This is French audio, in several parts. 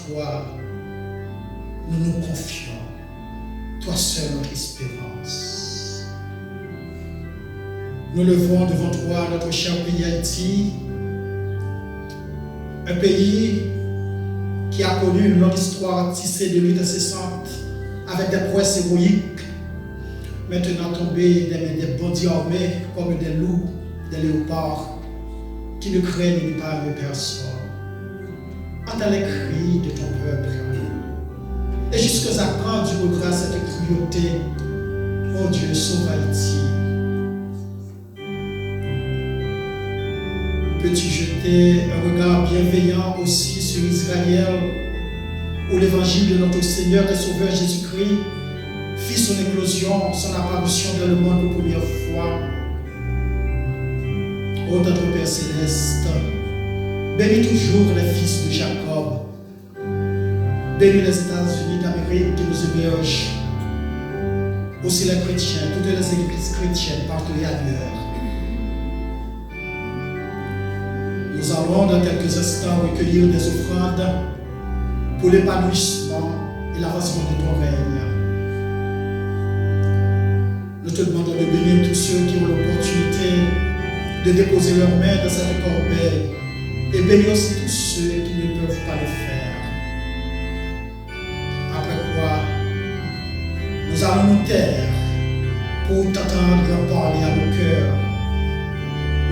toi, nous nous confions. Toi seul notre espérance. Nous levons devant toi notre cher pays Haïti, un pays qui a connu une longue histoire tissée de luttes incessantes avec des prouesses héroïques, maintenant tombés des bandits armés comme des loups, des léopards, qui ne craignent ni pas personne. Entends les cris de ton peuple. Et jusqu'à quand tu voudras cette cruauté? Oh Dieu, sauve Haïti. Peux-tu jeter un regard bienveillant aussi sur Israël, où l'évangile de notre Seigneur et Sauveur Jésus-Christ fit son éclosion, son apparition dans le monde pour première fois? Ô notre Père Céleste, bénis toujours les fils de Jacob. Bénis les États-Unis d'Amérique qui nous hébergent. Aussi les chrétiens, toutes les églises chrétiennes partout et ailleurs. Nous allons dans quelques instants recueillir des offrandes pour l'épanouissement et l'avancement de ton règne. Nous te demandons de bénir tous ceux qui ont l'opportunité de déposer leurs mains dans cette corbeille et bénir aussi tous ceux qui ne peuvent pas le faire. Après quoi, nous allons nous taire pour t'entendre parler à nos cœurs.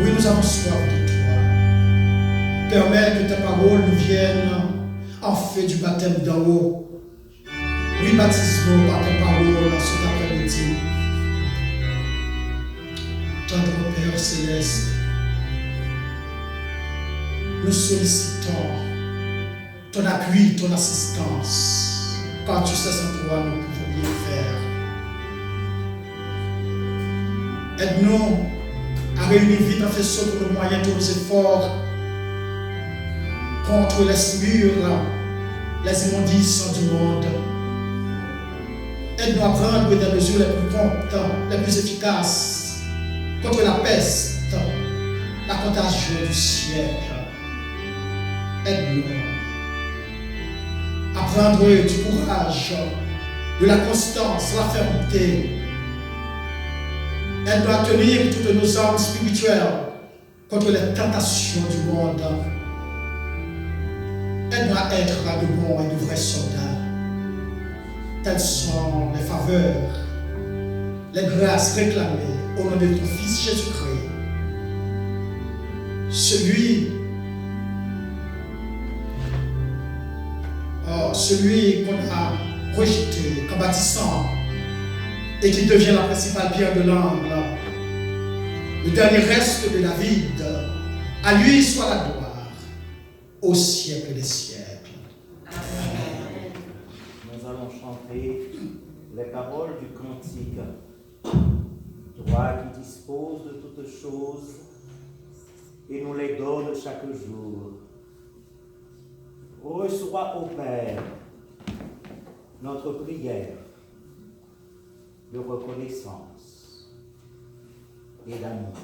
Oui, nous avons soif de toi. Permets que tes paroles nous viennent en fait du baptême d'en haut. Oui, baptise-nous par tes paroles cet après-midi. Tendre Père Céleste, nous sollicitons ton appui, ton assistance, car tu sais sans toi nous ne pouvons rien faire. Aide-nous à réunir vite en faisceau pour nos moyens, tous nos efforts contre les souillures, les immondices du monde. Aide-nous à prendre des mesures les plus promptes, les plus efficaces contre la peste, la contagion du siècle. Aide-nous à prendre du courage, de la constance, la fermeté. Aide-nous à tenir toutes nos armes spirituelles contre les tentations du monde. Aide-nous à être de bons et de vrais soldats. Telles sont les faveurs, les grâces réclamées au nom de ton Fils Jésus-Christ. Celui qu'on a rejeté comme bâtissant et qui devient la principale pierre de l'angle, le dernier reste de David. À lui soit la gloire au siècle des siècles. Amen. Nous allons chanter les paroles du cantique. Toi qui disposes de toutes choses et nous les donnes chaque jour. Reçois, ô Père, notre prière de reconnaissance et d'amour.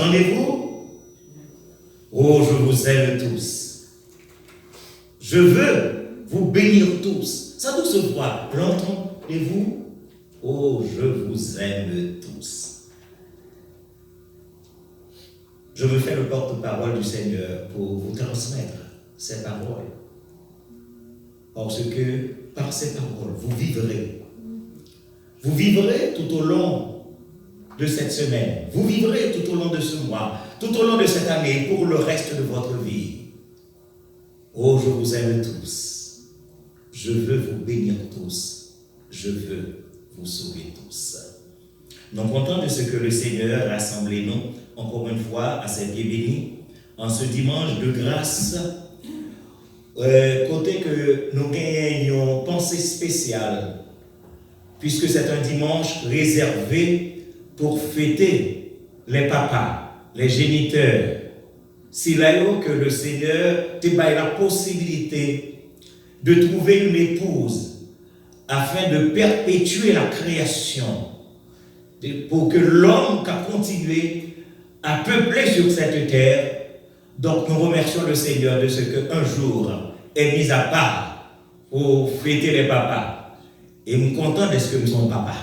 L'entendez-vous? Oh, je vous aime tous. Je veux vous bénir tous. Ça doit se voir. L'entendez-vous? Oh, je vous aime tous. Je me fais le porte-parole du Seigneur pour vous transmettre ces paroles. Parce que par ces paroles, vous vivrez. Vous vivrez tout au long de cette semaine. Vous vivrez tout au long de ce mois, tout au long de cette année, pour le reste de votre vie. Oh, je vous aime tous. Je veux vous bénir tous. Je veux vous sauver tous. Nous sommes contents de ce que le Seigneur a rassemblé nous, encore une fois, à ses pieds bénis, en ce dimanche de grâce, côté que nous gagnons pensée spéciale, puisque c'est un dimanche réservé pour fêter les papas, les géniteurs. C'est là que le Seigneur te donne la possibilité de trouver une épouse afin de perpétuer la création, pour que l'homme puisse continuer à peupler sur cette terre. Donc nous remercions le Seigneur de ce qu'un jour est mis à part pour fêter les papas. Et nous sommes contents de ce que nous sommes papas.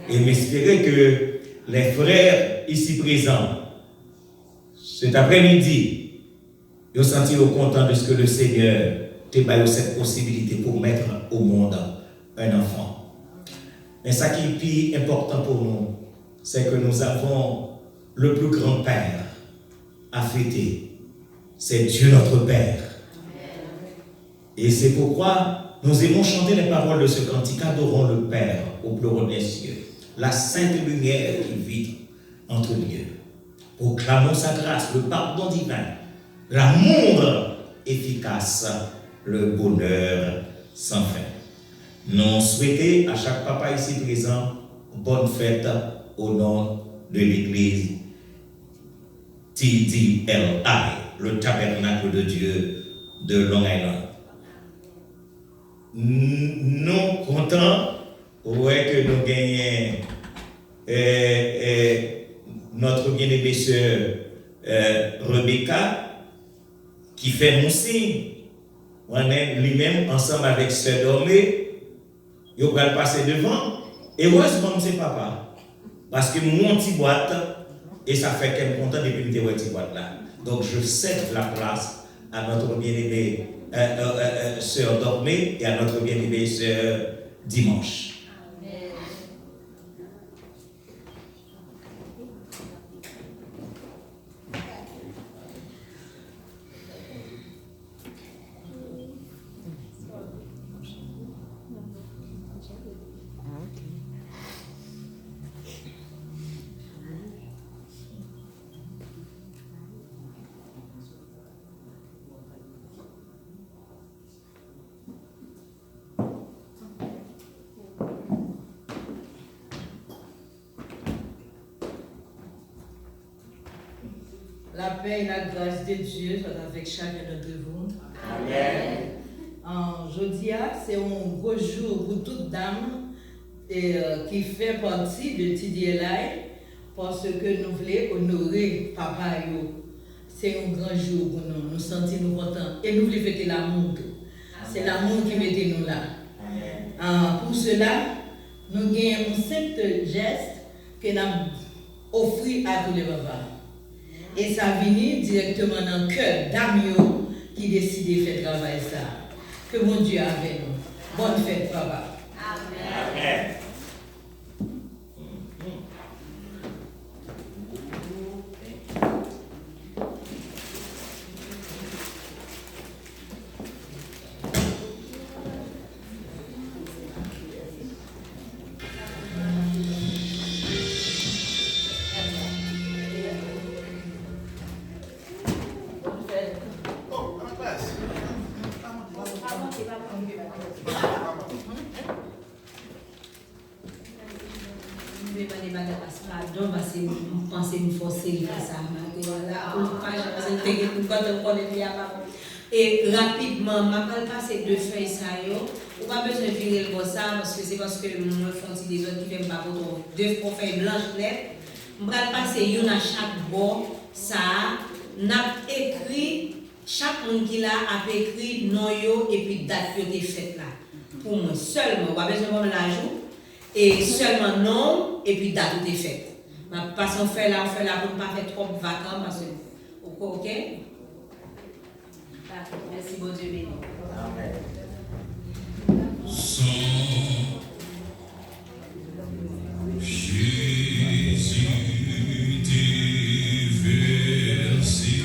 Et m'espérer que les frères ici présents, cet après-midi, ils sont sentis contents de ce que le Seigneur t'a donné cette possibilité pour mettre au monde un enfant. Mais ce qui est plus important pour nous, c'est que nous avons le plus grand Père à fêter. C'est Dieu notre Père. Et c'est pourquoi nous aimons chanter les paroles de ce cantique. Adorons le Père au plus haut des cieux, la sainte lumière qui vit entre lieux. Proclamons sa grâce, le pardon divin, l'amour efficace, le bonheur sans fin. Nous souhaitons à chaque papa ici présent bonne fête au nom de l'église TDLI, le tabernacle de Dieu de Long Island. Nous comptons que nous gagnons notre bien-aimée sœur Rebecca qui fait mon signe. On est lui-même ensemble avec sœur Dormé. Il va passer devant. Et heureusement, c'est papa. Parce que mon petit boîte, et ça fait qu'elle est contente depuis une petite boîte là. Donc je cède la place à notre bien-aimée sœur Dormé et à notre bien-aimée sœur Dimanche. La paix et la grâce de Dieu soient avec chacun d'entre vous. Amen. Jeudi, c'est un gros jour pour toute dame qui fait partie de TDLI parce que nous voulons honorer papa. C'est un grand jour pour nous. Nous sentons contents et nous voulons fêter l'amour. C'est l'amour qui met nous là. Pour cela, nous avons un simple geste que nous avons offert à tous les papas. Et ça vient directement dans le cœur d'Amio qui décide de faire travail ça. Que mon Dieu avec nous. Bonne fête, papa. Amen. Amen. Et rapidement, je vais passer deux feuilles ça. On pas besoin de virer le ça parce que c'est parce que nous faisons des autres qui viennent pas pour deux feuilles blanches nettes. Je On va passer une à chaque bord, ça, n'a écrit, chaque monde qui l'a a écrit nom yo et puis date yo te fait là. Pour moi seulement, pas besoin de l'ajout et seulement nom et puis date yo te fait. Parce qu'on fait là pour ne pas faire trop de vacances parce que OK? Merci bon Dieu béni. Amen. Jésus déversé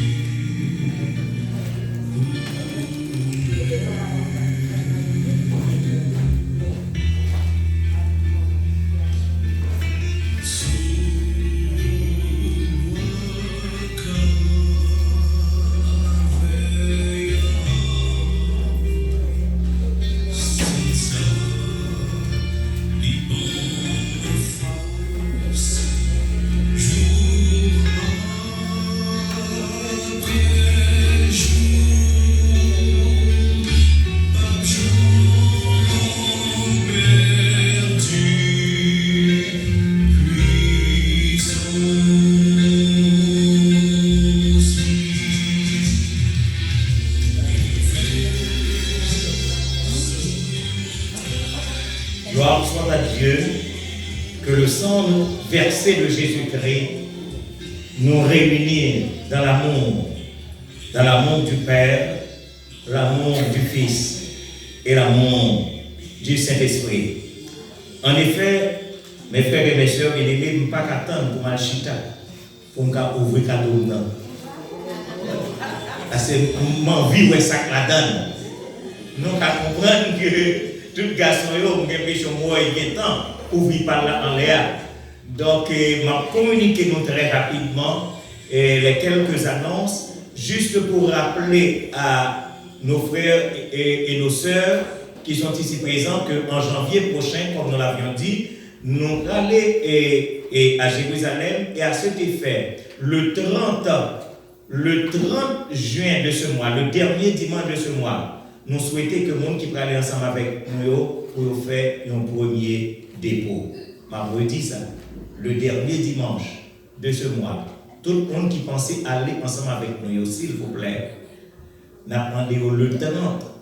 Gloire soit à Dieu, que le sang versé de Jésus-Christ nous réunit dans l'amour du Père, l'amour du Fils et l'amour du Saint-Esprit. En effet, mes frères et mes sœurs, il ne même pas qu'attendre pour Malchita, pour ouvrir cadeau. Parce que m'envie où ça la donne. Nous comprenons que tout garçon ont une question moi et temps pour vivre par là en l'air. Donc, m'a communiqué nous très rapidement les quelques annonces, juste pour rappeler à nos frères et nos sœurs qui sont ici présents qu'en janvier prochain, comme nous l'avions dit, nous allons à Jérusalem et à cet effet, le 30 juin de ce mois, le dernier dimanche de ce mois, nous souhaitons que le monde qui peut aller ensemble avec nous pour faire un premier dépôt. Je redis ça, le dernier dimanche de ce mois, tout le monde qui pensait aller ensemble avec nous, s'il vous plaît, n'attendez-vous le 30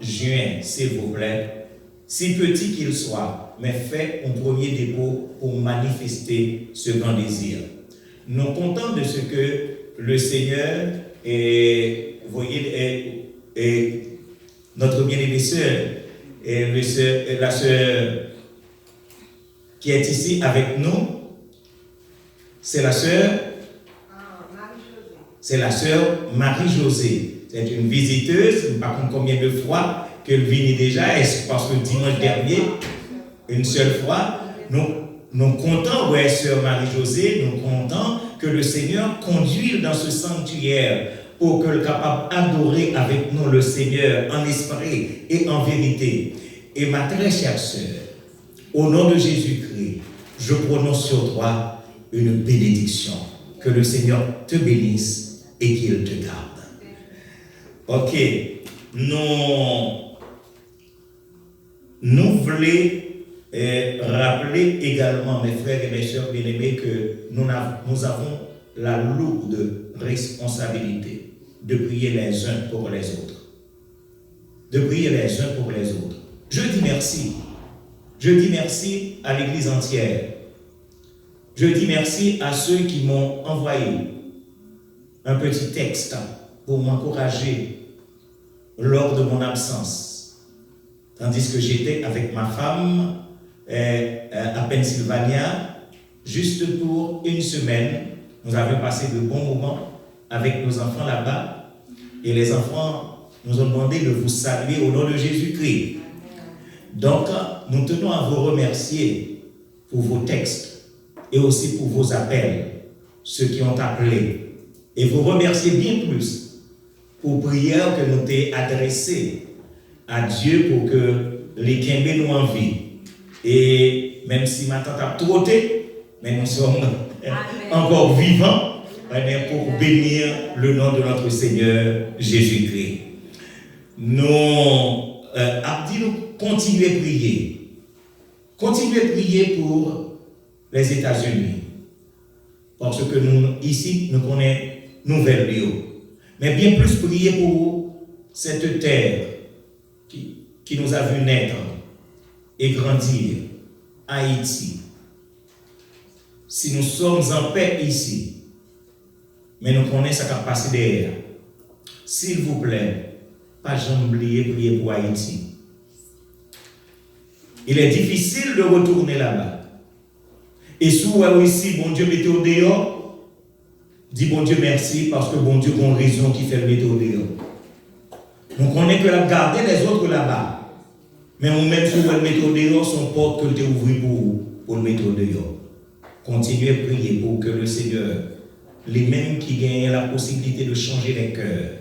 juin, s'il vous plaît, si petit qu'il soit, mais fait un premier dépôt pour manifester ce grand désir. Nous comptons de ce que le Seigneur et notre bien-aimée sœur et la sœur qui est ici avec nous, c'est la sœur Marie-Josée. C'est une visiteuse, je ne sais pas combien de fois qu'elle vient déjà, et parce que dimanche dernier, une seule fois, nous comptons, ouais, sœur Marie-Josée, nous comptons que le Seigneur conduise dans ce sanctuaire pour qu'elle soit capable d'adorer avec nous le Seigneur en esprit et en vérité. Et ma très chère sœur, au nom de Jésus-Christ, je prononce sur toi une bénédiction. Que le Seigneur te bénisse et qu'il te garde. Ok, nous voulons rappeler également, mes frères et mes sœurs bien-aimés, que nous avons la lourde responsabilité de prier les uns pour les autres. De prier les uns pour les autres. Je dis merci. Je dis merci à l'Église entière. Je dis merci à ceux qui m'ont envoyé un petit texte pour m'encourager lors de mon absence. Tandis que j'étais avec ma femme à Pennsylvania, juste pour une semaine. Nous avons passé de bons moments avec nos enfants là-bas. Et les enfants nous ont demandé de vous saluer au nom de Jésus-Christ. Donc, nous tenons à vous remercier pour vos textes et aussi pour vos appels, ceux qui ont appelé. Et vous remercier bien plus pour prières que nous t'avons adressées à Dieu pour que les Kembe nous envient. Et même si ma tante a trotté, mais nous sommes encore vivants pour bénir le nom de notre Seigneur Jésus-Christ. Nous continuez à prier. Continuez à prier pour les États-Unis. parce que nous, ici, nous connaissons nouvelle lieu. Mais bien plus prier pour cette terre qui nous a vu naître et grandir, Haïti. Si nous sommes en paix ici, mais nous connaissons sa capacité derrière, s'il vous plaît, pas jamais oublier prier pour Haïti. Il est difficile de retourner là-bas. Et si vous ici, bon Dieu, mettez au dehors, dis bon Dieu merci parce que bon Dieu a une raison qui fait le mettre au dehors. Donc on est que la garder les autres là-bas. Mais nous-mêmes, si vous le mettez au dehors, son porte que vous ouvrez pour le mettre au dehors. Continuez à prier pour que le Seigneur, les mêmes qui gagnent la possibilité de changer les cœurs,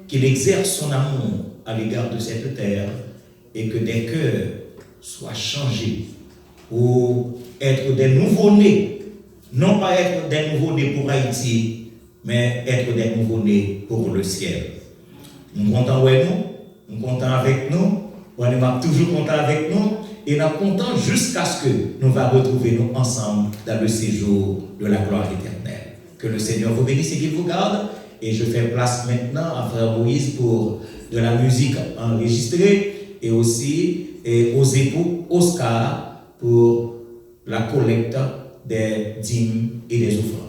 qu'il exerce son amour à l'égard de cette terre et que des cœurs soient changés pour être des nouveaux-nés, non pas être des nouveaux-nés pour Haïti, mais être des nouveaux-nés pour le ciel. Nous comptons avec nous, nous comptons avec nous, on est toujours content avec nous, et nous comptons jusqu'à ce que nous va retrouver nous ensemble dans le séjour de la gloire éternelle. Que le Seigneur vous bénisse et qu'il vous garde. Et je fais place maintenant à Frère Moïse pour de la musique enregistrée et aussi aux époux Oscar pour la collecte des dîmes et des offrandes.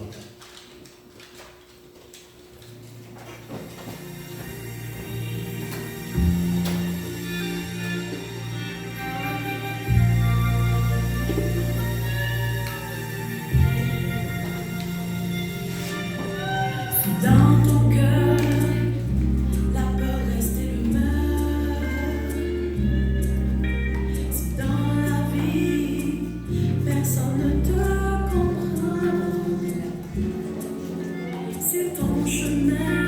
Dans ton cœur, la peur reste et le meurt. Si dans la vie, personne ne te comprend, c'est ton chemin.